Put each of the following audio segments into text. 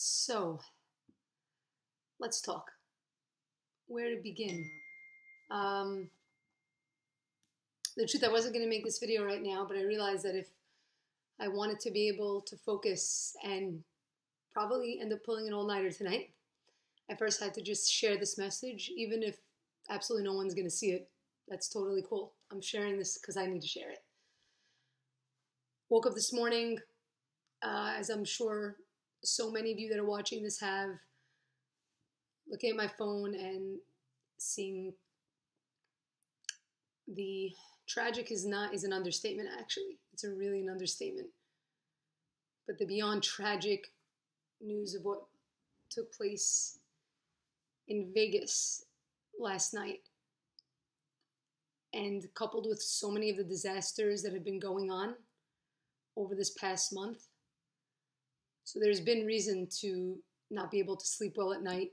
So, let's talk. Where to begin? Um, the truth, I wasn't going to make this video right now, but I realized that if I wanted to be able to focus and probably end up pulling an all-nighter tonight, I first had to just share this message, even if absolutely no one's going to see it. That's totally cool. I'm sharing this because I need to share it. Woke up this morning, as I'm sure so many of you that are watching this have, looking at my phone and seeing the tragic is an understatement, actually. It's really an understatement. But the beyond tragic news of what took place in Vegas last night, and coupled with so many of the disasters that have been going on over this past month. So there's been reason to not be able to sleep well at night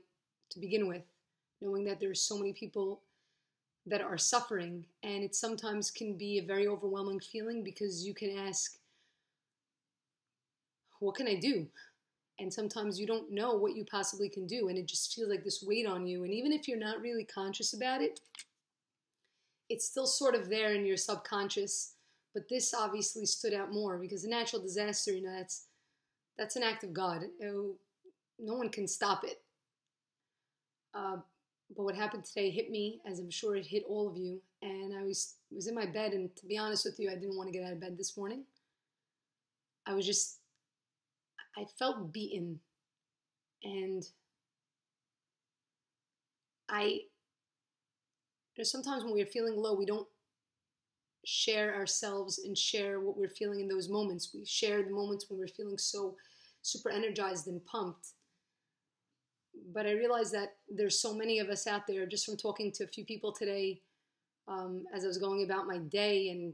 to begin with, knowing that there's so many people that are suffering, and it sometimes can be a very overwhelming feeling because you can ask, what can I do? And sometimes you don't know what you possibly can do, and it just feels like this weight on you. And even if you're not really conscious about it, it's still sort of there in your subconscious. But this obviously stood out more because a natural disaster, that's an act of God. No one can stop it. But what happened today hit me, as I'm sure it hit all of you. And I was in my bed, and to be honest with you, I didn't want to get out of bed this morning. I felt beaten. And there's sometimes when we're feeling low, we don't share ourselves and share what we're feeling in those moments. We share the moments when we're feeling so super energized and pumped. But I realized that there's so many of us out there, just from talking to a few people today, as I was going about my day and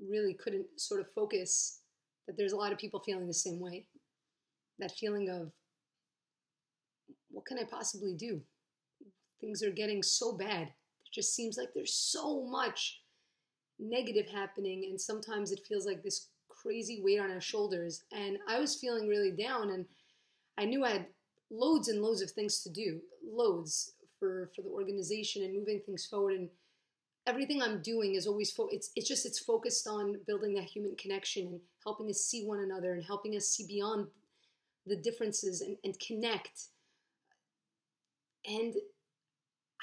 really couldn't sort of focus, that there's a lot of people feeling the same way. That feeling of, what can I possibly do? Things are getting so bad. It just seems like there's so much negative happening, and sometimes it feels like this crazy weight on our shoulders. And I was feeling really down, and I knew I had loads and loads of things to do, loads for the organization and moving things forward. And everything I'm doing is always, it's focused on building that human connection and helping us see one another and helping us see beyond the differences and connect. And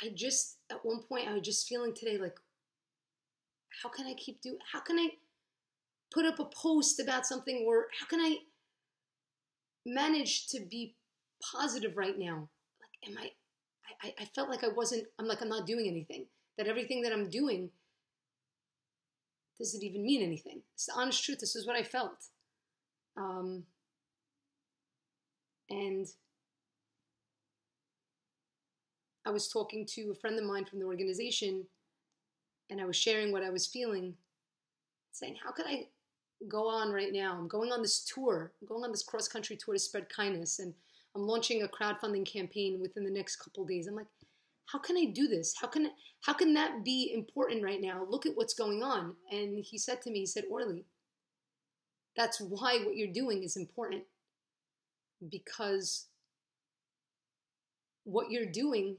at one point, I was just feeling today like, how can I put up a post about something, or how can I manage to be positive right now? Like, I felt like I'm not doing anything, that everything that I'm doing doesn't even mean anything. It's the honest truth. This is what I felt. And I was talking to a friend of mine from the organization, and I was sharing what I was feeling, saying, how could I go on right now? I'm going on this tour. I'm going on this cross-country tour to spread kindness, and I'm launching a crowdfunding campaign within the next couple of days. I'm like, how can I do this? How can that be important right now? Look at what's going on. And he said to me, Orly, that's why what you're doing is important, because what you're doing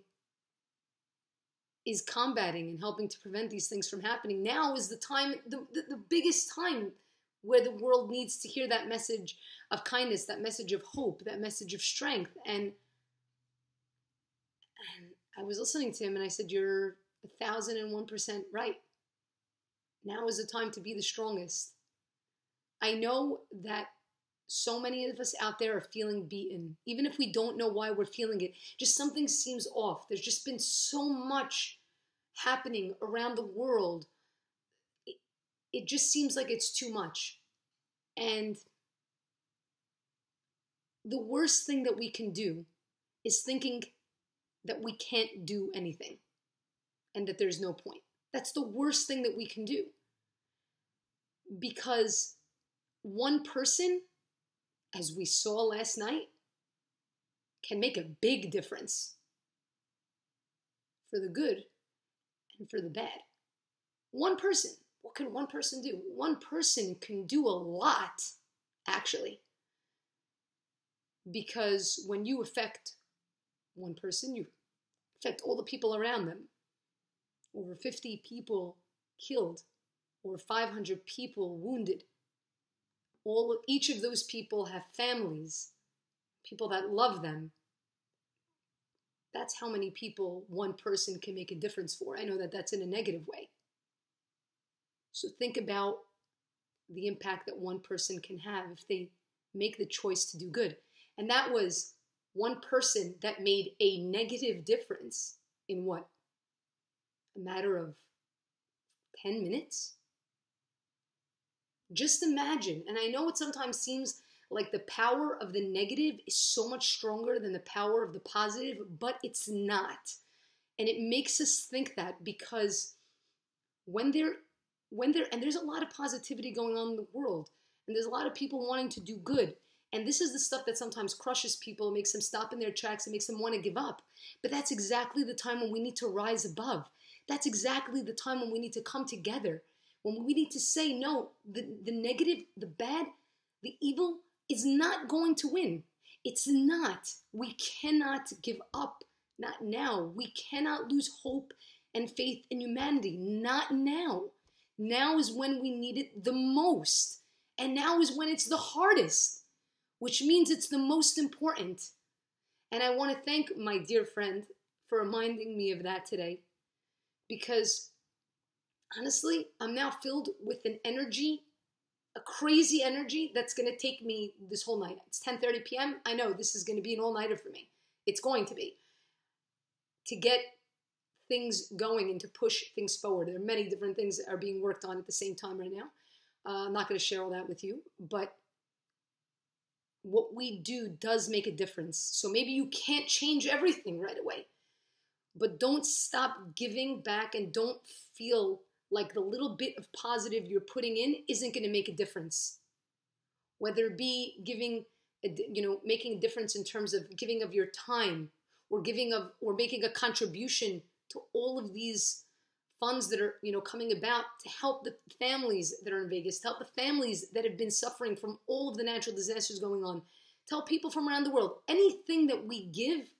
is combating and helping to prevent these things from happening. Now is the time, the biggest time, where the world needs to hear that message of kindness, that message of hope, that message of strength. And I was listening to him, and I said, you're 1,001% right. Now is the time to be the strongest. I know that so many of us out there are feeling beaten. Even if we don't know why we're feeling it, just something seems off. There's just been so much happening around the world. It just seems like it's too much. And the worst thing that we can do is thinking that we can't do anything and that there's no point. That's the worst thing that we can do. Because one person, as we saw last night, can make a big difference for the good and for the bad. One person. What can one person do? One person can do a lot, actually. Because when you affect one person, you affect all the people around them. Over 50 people killed, over 500 people wounded. Each of those people have families, people that love them. That's how many people one person can make a difference for. I know that that's in a negative way. So think about the impact that one person can have if they make the choice to do good. And that was one person that made a negative difference in what? A matter of 10 minutes? Just imagine, and I know it sometimes seems like the power of the negative is so much stronger than the power of the positive, but it's not. And it makes us think that because and there's a lot of positivity going on in the world, and there's a lot of people wanting to do good. And this is the stuff that sometimes crushes people, makes them stop in their tracks, and makes them want to give up. But that's exactly the time when we need to rise above. That's exactly the time when we need to come together. When we need to say, no, the negative, the bad, the evil is not going to win. It's not. We cannot give up. Not now. We cannot lose hope and faith in humanity. Not now. Now is when we need it the most. And now is when it's the hardest, which means it's the most important. And I want to thank my dear friend for reminding me of that today, because honestly, I'm now filled with an energy, a crazy energy that's going to take me this whole night. It's 10:30 p.m. I know this is going to be an all-nighter for me. It's going to be. To get things going and to push things forward. There are many different things that are being worked on at the same time right now. I'm not going to share all that with you, but what we do does make a difference. So maybe you can't change everything right away, but don't stop giving back, and don't feel like the little bit of positive you're putting in isn't going to make a difference. Whether it be giving, making a difference in terms of giving of your time, or making a contribution to all of these funds that are, coming about to help the families that are in Vegas, to help the families that have been suffering from all of the natural disasters going on, to help people from around the world. Anything that we give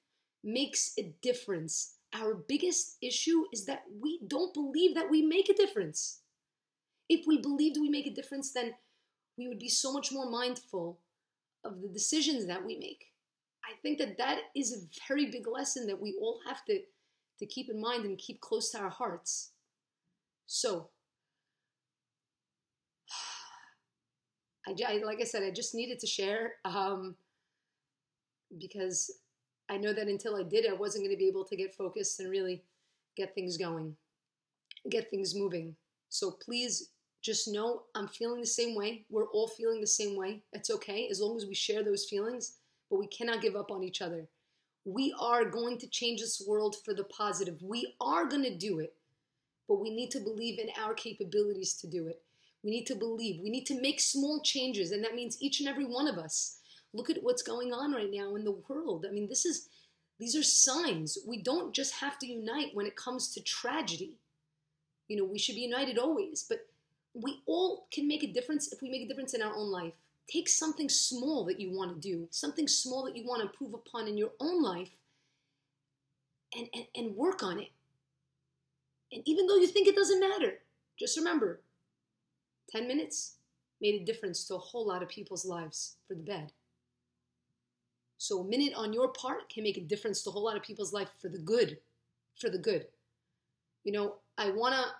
makes a difference. Our biggest issue is that we don't believe that we make a difference. If we believed we make a difference, then we would be so much more mindful of the decisions that we make. I think that is a very big lesson that we all have to keep in mind and keep close to our hearts. So, like I said, I just needed to share because I know that until I did, I wasn't going to be able to get focused and really get things going, get things moving. So please just know I'm feeling the same way. We're all feeling the same way. It's okay as long as we share those feelings, but we cannot give up on each other. We are going to change this world for the positive. We are going to do it, but we need to believe in our capabilities to do it. We need to believe. We need to make small changes, and that means each and every one of us. Look at what's going on right now in the world. I mean, these are signs. We don't just have to unite when it comes to tragedy. We should be united always, but we all can make a difference if we make a difference in our own life. Take something small that you want to do, something small that you want to improve upon in your own life, and work on it. And even though you think it doesn't matter, just remember, 10 minutes made a difference to a whole lot of people's lives for the bad. So a minute on your part can make a difference to a whole lot of people's life for the good. For the good. I wanna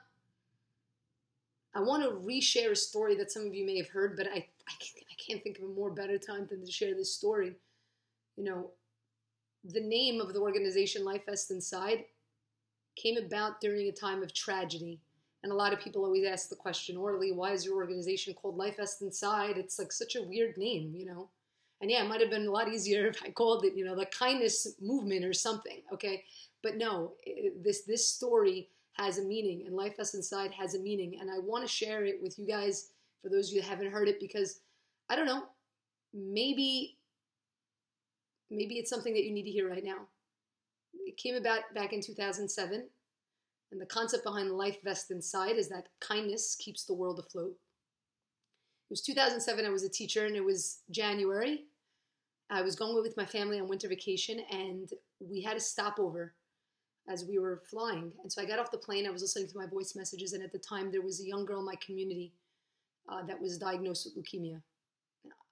reshare a story that some of you may have heard, but I can't think of a more better time than to share this story. The name of the organization Life Vest Inside came about during a time of tragedy. And a lot of people always ask the question, Orly, why is your organization called Life Vest Inside? It's like such a weird name, And yeah, it might have been a lot easier if I called it, the kindness movement or something, okay? But no, this story has a meaning, and Life Vest Inside has a meaning. And I want to share it with you guys, for those of you that haven't heard it, because, I don't know, maybe it's something that you need to hear right now. It came about back in 2007, and the concept behind Life Vest Inside is that kindness keeps the world afloat. It was 2007, I was a teacher, and it was January. I was going with my family on winter vacation, and we had a stopover as we were flying. And so I got off the plane. I was listening to my voice messages, and at the time there was a young girl in my community that was diagnosed with leukemia.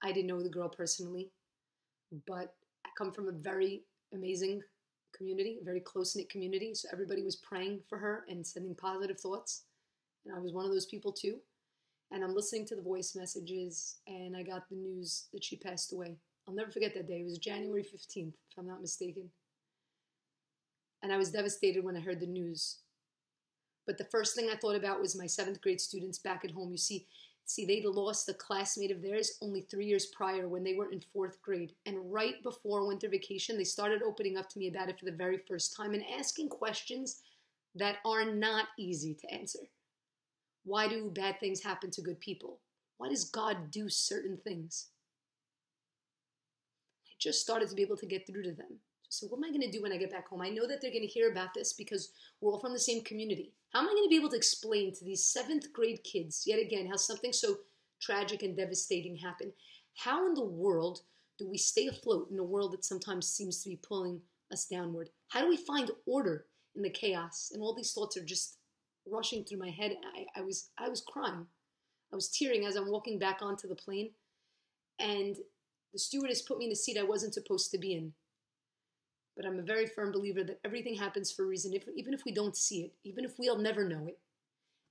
I didn't know the girl personally, but I come from a very amazing community, a very close-knit community. So everybody was praying for her and sending positive thoughts. And I was one of those people too. And I'm listening to the voice messages, and I got the news that she passed away. I'll never forget that day. It was January 15th, if I'm not mistaken. And I was devastated when I heard the news. But the first thing I thought about was my 7th grade students back at home. You see, they'd lost a classmate of theirs only 3 years prior when they were in 4th grade. And right before winter vacation, they started opening up to me about it for the very first time and asking questions that are not easy to answer. Why do bad things happen to good people? Why does God do certain things? I just started to be able to get through to them. So what am I going to do when I get back home? I know that they're going to hear about this because we're all from the same community. How am I going to be able to explain to these 7th grade kids, yet again, how something so tragic and devastating happened? How in the world do we stay afloat in a world that sometimes seems to be pulling us downward? How do we find order in the chaos? And all these thoughts are just rushing through my head. I was crying. I was tearing as I'm walking back onto the plane. And the stewardess put me in the seat I wasn't supposed to be in. But I'm a very firm believer that everything happens for a reason, even if we don't see it, even if we'll never know it.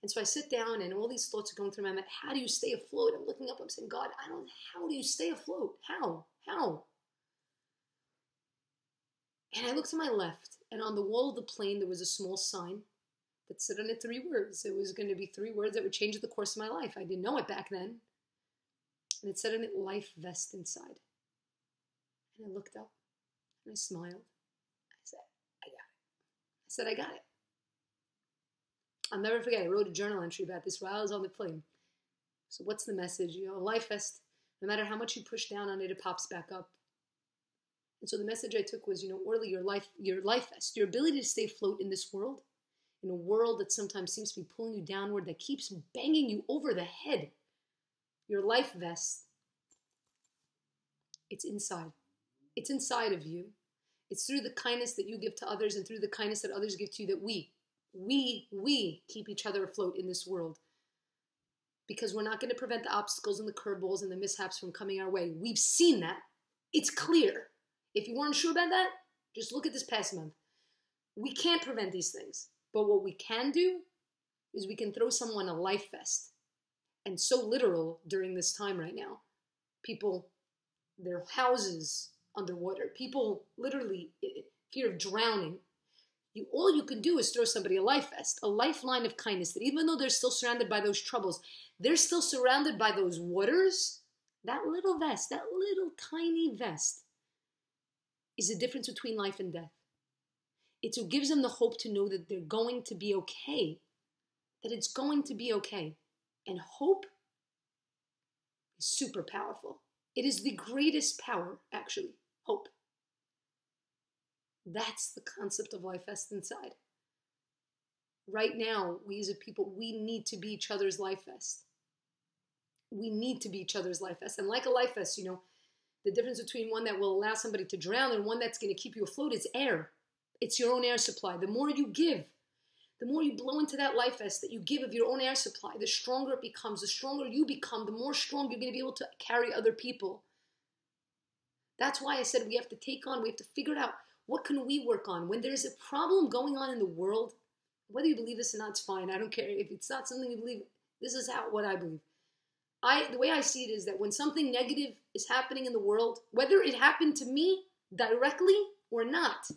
And so I sit down and all these thoughts are going through my mind. How do you stay afloat? I'm looking up, I'm saying, God, how do you stay afloat? How? And I looked to my left, and on the wall of the plane, there was a small sign that said on it 3 words. It was going to be 3 words that would change the course of my life. I didn't know it back then. And it said on it, life vest inside. And I looked up and I smiled. I said, I got it. I'll never forget, I wrote a journal entry about this while I was on the plane. So what's the message? A life vest, no matter how much you push down on it, it pops back up. And so the message I took was, Orly, your life vest, your ability to stay afloat in this world, in a world that sometimes seems to be pulling you downward, that keeps banging you over the head. Your life vest, it's inside. It's inside of you. It's through the kindness that you give to others and through the kindness that others give to you that we keep each other afloat in this world. Because we're not going to prevent the obstacles and the curveballs and the mishaps from coming our way. We've seen that. It's clear. If you weren't sure about that, just look at this past month. We can't prevent these things. But what we can do is we can throw someone a life vest. And so literal during this time right now. People, their houses underwater. People literally fear of drowning. All you can do is throw somebody a life vest, a lifeline of kindness, that even though they're still surrounded by those troubles, they're still surrounded by those waters. That little vest, that little tiny vest is the difference between life and death. It's what gives them the hope to know that they're going to be okay, that it's going to be okay. And hope is super powerful. It is the greatest power, actually, hope. That's the concept of life vest inside. Right now, we as a people, we need to be each other's life vest. We need to be each other's life vest. And like a life vest, the difference between one that will allow somebody to drown and one that's going to keep you afloat is air. It's your own air supply. The more you give, the more you blow into that life vest that you give of your own air supply, the stronger it becomes. The stronger you become, the more strong you're going to be able to carry other people. That's why I said we have to figure it out. What can we work on? When there's a problem going on in the world, whether you believe this or not, it's fine. I don't care. If it's not something you believe, this is what I believe. The way I see it is that when something negative is happening in the world, whether it happened to me directly or not,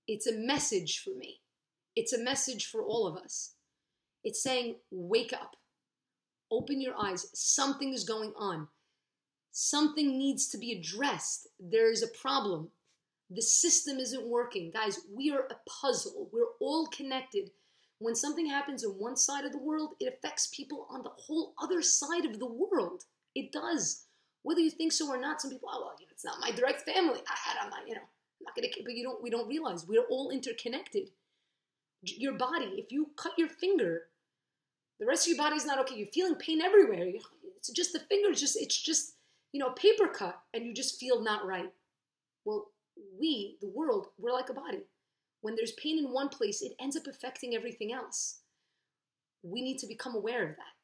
it's a message for me. It's a message for all of us. It's saying, wake up. Open your eyes. Something is going on. Something needs to be addressed. There's a problem. The system isn't working. Guys, we are a puzzle. We're all connected. When something happens on one side of the world, it affects people on the whole other side of the world. It does. Whether you think so or not, some people, it's not my direct family. I'm not going to, but we don't realize we're all interconnected. Your body, if you cut your finger, the rest of your body's not okay. You're feeling pain everywhere. It's just the finger. It's just, a paper cut and you just feel not right. Well, we, the world, we're like a body. When there's pain in one place, it ends up affecting everything else. We need to become aware of that.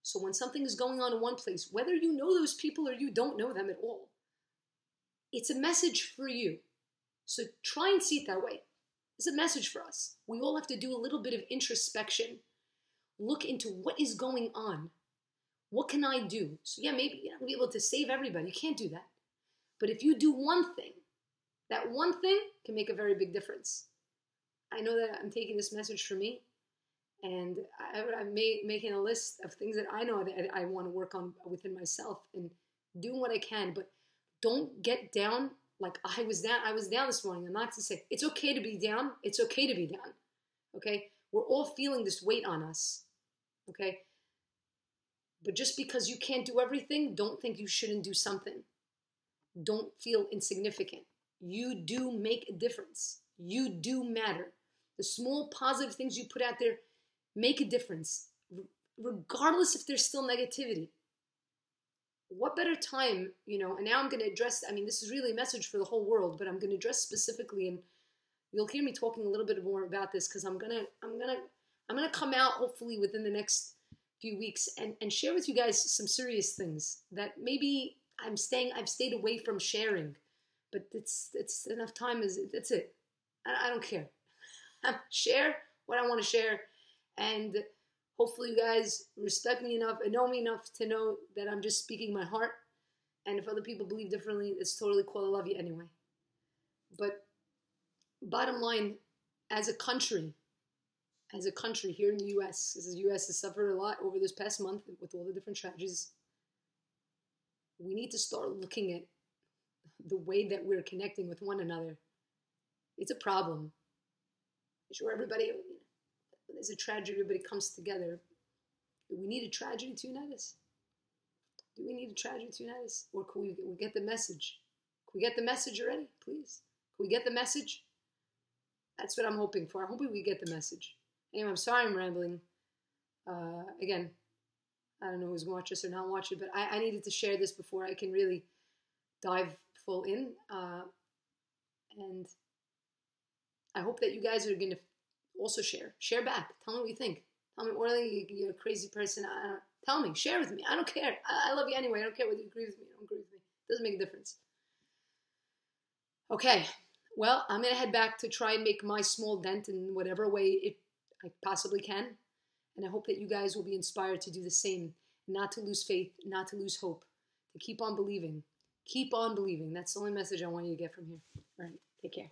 So when something is going on in one place, whether you know those people or you don't know them at all, it's a message for you. So try and see it that way. It's a message for us. We all have to do a little bit of introspection. Look into what is going on. What can I do? So yeah, maybe you're not going to be able to save everybody. You can't do that. But if you do one thing, that one thing can make a very big difference. I know that I'm taking this message for me, and I'm making a list of things that I know that I want to work on within myself and doing what I can. But don't get down like I was down. I was down this morning. I'm not to say it's okay to be down. It's okay to be down. Okay? We're all feeling this weight on us. Okay? But just because you can't do everything, don't think you shouldn't do something. Don't feel insignificant. You do make a difference. You do matter. The small positive things you put out there make a difference, regardless if there's still negativity. What better time, and now I'm going to address, this is really a message for the whole world, but I'm going to address specifically, and you'll hear me talking a little bit more about this because I'm going to come out hopefully within the next few weeks and share with you guys some serious things that maybe I've stayed away from sharing, but it's enough time. That's it. I don't care. Share what I want to share, and hopefully you guys respect me enough and know me enough to know that I'm just speaking my heart. And if other people believe differently, it's totally cool. I love you anyway. But bottom line, as a country here in the U.S., because the U.S. has suffered a lot over this past month with all the different tragedies, we need to start looking at the way that we're connecting with one another. It's a problem. I'm sure everybody, when there's a tragedy, everybody comes together. Do we need a tragedy to unite us? Do we need a tragedy to unite us? Or can we get the message? Can we get the message already, please? Can we get the message? That's what I'm hoping for. I'm hoping we get the message. Anyway, I'm sorry I'm rambling. Again, I don't know who's watching this or not watching, but I needed to share this before I can really dive full in. And I hope that you guys are going to also share back. Tell me what you think. Tell me, Orly, you're a crazy person. Tell me, share with me. I don't care. I love you anyway. I don't care whether you agree with me or don't agree with me. It doesn't make a difference. Okay, well, I'm going to head back to try and make my small dent in whatever way I possibly can. And I hope that you guys will be inspired to do the same. Not to lose faith, not to lose hope. To keep on believing. Keep on believing. That's the only message I want you to get from here. All right, take care.